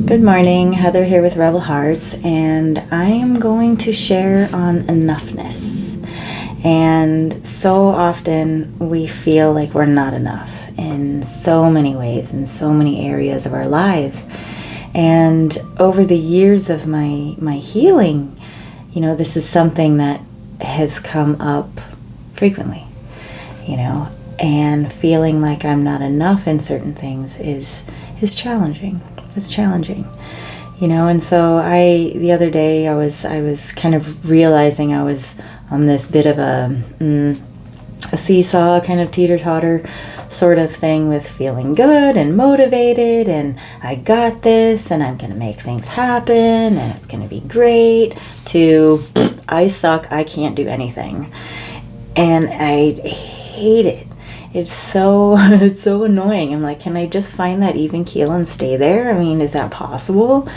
Good morning, Heather here with Rebel Hearts, and I am going to share on enoughness. And so often we feel like we're not enough in so many ways, in so many areas of our lives. And over the years of my healing, this is something that has come up frequently, and feeling like I'm not enough in certain things is challenging. It's challenging, and so the other day I was kind of realizing I was on this bit of a seesaw, kind of teeter-totter sort of thing, with feeling good and motivated and I got this and I'm gonna make things happen and it's gonna be great, to I suck, I can't do anything, and I hate it. It's so annoying. I'm like, can I just find that even keel and stay there? I mean, is that possible?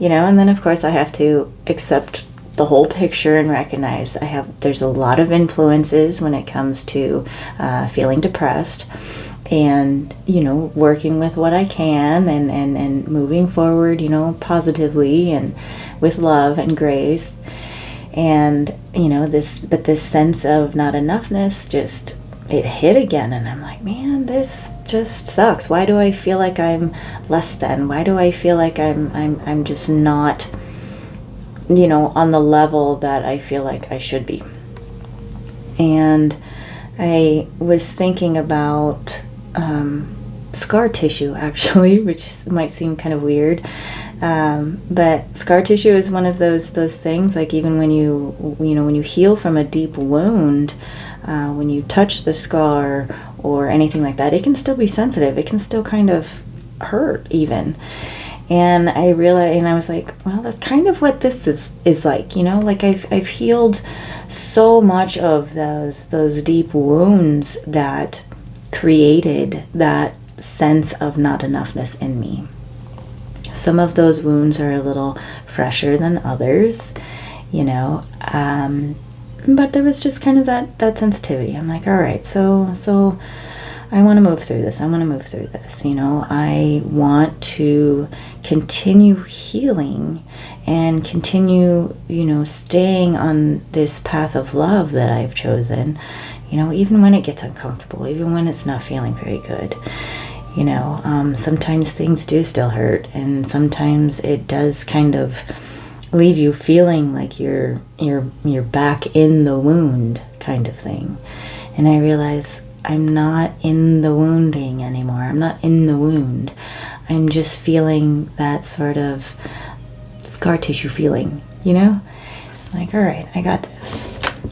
And then of course I have to accept the whole picture and recognize there's a lot of influences when it comes to feeling depressed, and working with what I can and moving forward, positively and with love and grace, and this sense of not enoughness it hit again, and I'm like, man, this just sucks. Why do I feel like I'm less than? Why do I feel like I'm just not, on the level that I feel like I should be? And I was thinking about scar tissue, actually, which might seem kind of weird. But scar tissue is one of those things, like even when you heal from a deep wound, when you touch the scar or anything like that, it can still be sensitive. It can still kind of hurt even. And I realized, and I was like, well, that's kind of what this is like, like I've healed so much of those deep wounds that created that sense of not enoughness in me. Some of those wounds are a little fresher than others, but there was just kind of that sensitivity. I'm like, all right, so I want to move through this. I want to continue healing and continue, staying on this path of love that I've chosen, even when it gets uncomfortable, even when it's not feeling very good. Sometimes things do still hurt, and sometimes it does kind of leave you feeling like you're back in the wound kind of thing. And I realize I'm not in the wounding anymore. I'm not in the wound. I'm just feeling that sort of scar tissue feeling, like, all right, I got this.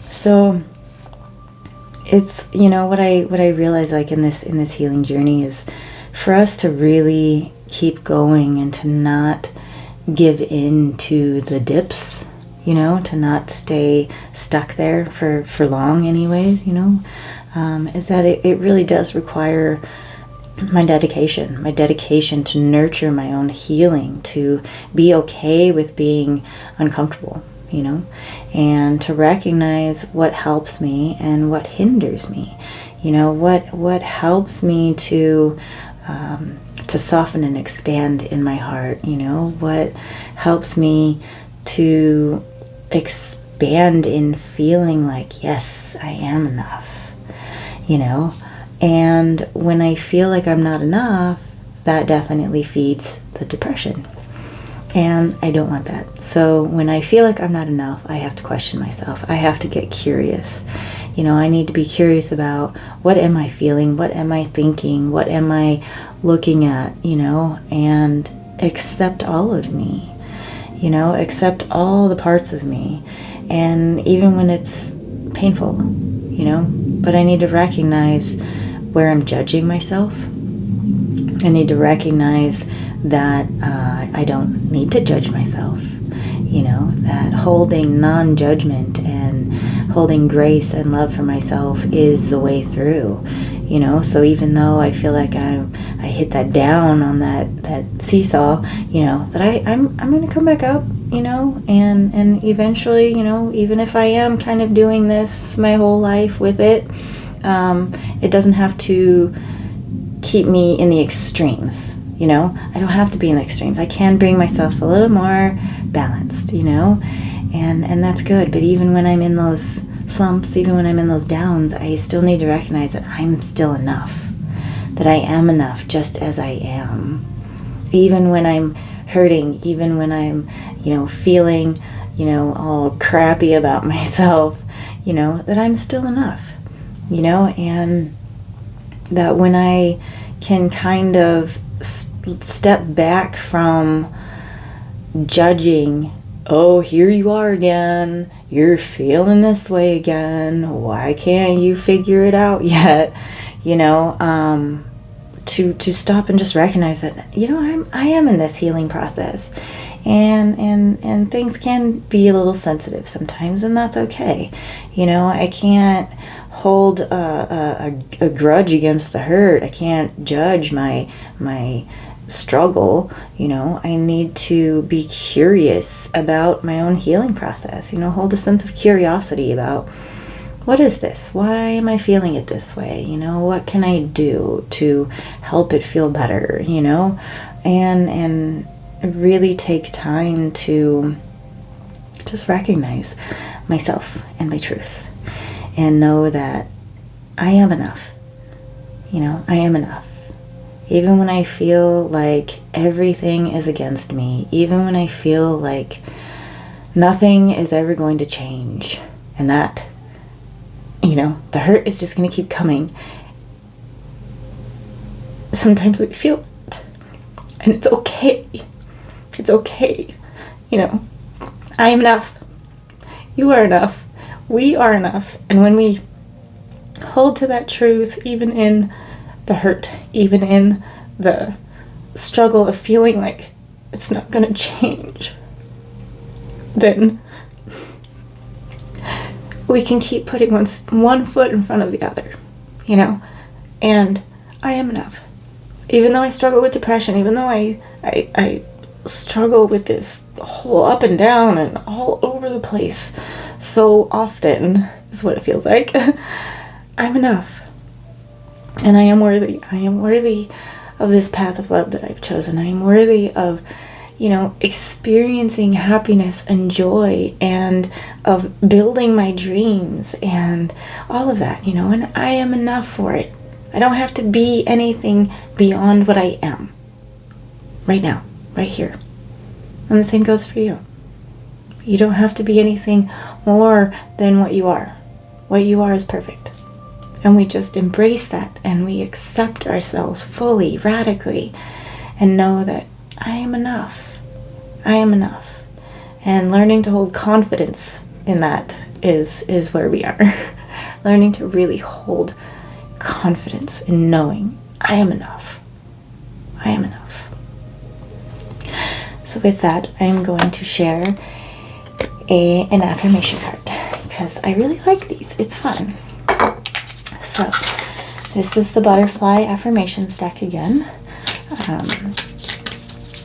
So it's, what I realize, like in this healing journey, is for us to really keep going and to not give in to the dips, to not stay stuck there for long anyways, is that it really does require my dedication to nurture my own healing, to be okay with being uncomfortable, and to recognize what helps me and what hinders me, what helps me to soften and expand in my heart, what helps me to expand in feeling like, yes, I am enough, and when I feel like I'm not enough, that definitely feeds the depression. And I don't want that. So when I feel like I'm not enough, I have to question myself. I have to get curious. I need to be curious about, what am I feeling? What am I thinking? What am I looking at? And accept all of me. Accept all the parts of me. And even when it's painful, but I need to recognize where I'm judging myself. I need to recognize that I don't need to judge myself, that holding non-judgment and holding grace and love for myself is the way through, so even though I feel like I hit that down on that seesaw, that I'm going to come back up, and eventually, even if I am kind of doing this my whole life with it doesn't have to keep me in the extremes. You know, I don't have to be in the extremes. I can bring myself a little more balanced, you know, and that's good. But even when I'm in those slumps, even when I'm in those downs, I still need to recognize that I'm still enough, that I am enough just as I am. Even when I'm hurting, even when I'm, you know, feeling, you know, all crappy about myself, you know, that I'm still enough, you know, and that when I can kind of step back from judging, oh, here you are again, you're feeling this way again, why can't you figure it out yet, you know, to stop and just recognize that, you know, I am in this healing process, and things can be a little sensitive sometimes, and that's okay. You know, I can't hold a grudge against the hurt. I can't judge my struggle. You know, I need to be curious about my own healing process. You know, hold a sense of curiosity about, what is this? Why am I feeling it this way? You know, what can I do to help it feel better? You know, and really take time to just recognize myself and my truth and know that I am enough. You know, I am enough. Even when I feel like everything is against me, even when I feel like nothing is ever going to change, and that, you know, the hurt is just going to keep coming. Sometimes we feel it, and it's okay. It's okay. You know, I am enough. You are enough. We are enough. And when we hold to that truth, even in the hurt, even in the struggle of feeling like it's not going to change, then we can keep putting one foot in front of the other, you know, and I am enough. Even though I struggle with depression, even though I struggle with this whole up and down and all over the place so often, is what it feels like, I'm enough. And I am worthy. I am worthy of this path of love that I've chosen. I am worthy of, you know, experiencing happiness and joy and of building my dreams and all of that, you know, and I am enough for it. I don't have to be anything beyond what I am right now, right here. And the same goes for you. You don't have to be anything more than what you are. What you are is perfect. And we just embrace that and we accept ourselves fully, radically, and know that I am enough. I am enough. And learning to hold confidence in that is where we are. Learning to really hold confidence in knowing I am enough. I am enough. So with that, I'm going to share an affirmation card because I really like these. It's fun. So this is the butterfly affirmations deck again.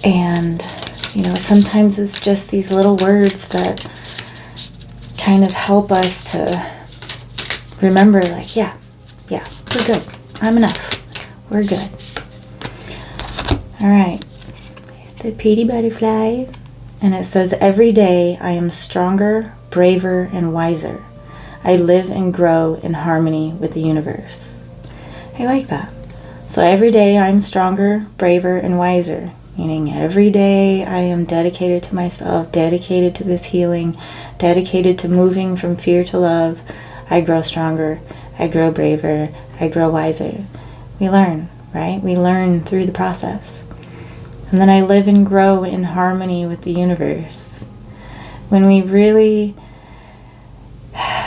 And, you know, sometimes it's just these little words that kind of help us to remember, like, yeah, we're good. I'm enough. We're good. All right. Here's the pretty butterfly. And it says, every day I am stronger, braver, and wiser. I live and grow in harmony with the universe. I like that. So every day I'm stronger, braver, and wiser. Meaning every day I am dedicated to myself, dedicated to this healing, dedicated to moving from fear to love. I grow stronger. I grow braver. I grow wiser. We learn, right? We learn through the process. And then I live and grow in harmony with the universe. When we really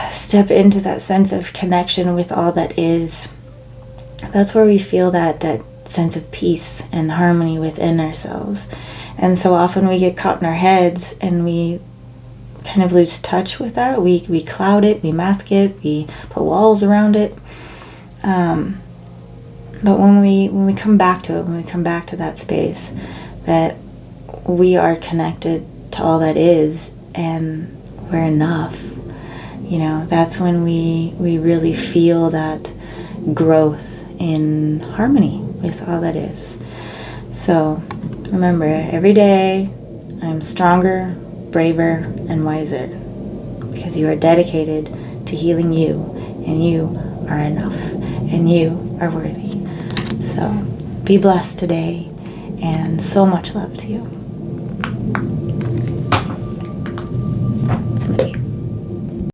step into that sense of connection with all that is, that's where we feel that sense of peace and harmony within ourselves. And so often we get caught in our heads and we kind of lose touch with that. We cloud it, we mask it, we put walls around it. But when we come back to it, when we come back to that space, that we are connected to all that is and we're enough, you know, that's when we really feel that growth in harmony with all that is. So remember, every day I'm stronger, braver, and wiser because you are dedicated to healing you, and you are enough, and you are worthy. So be blessed today, and so much love to you.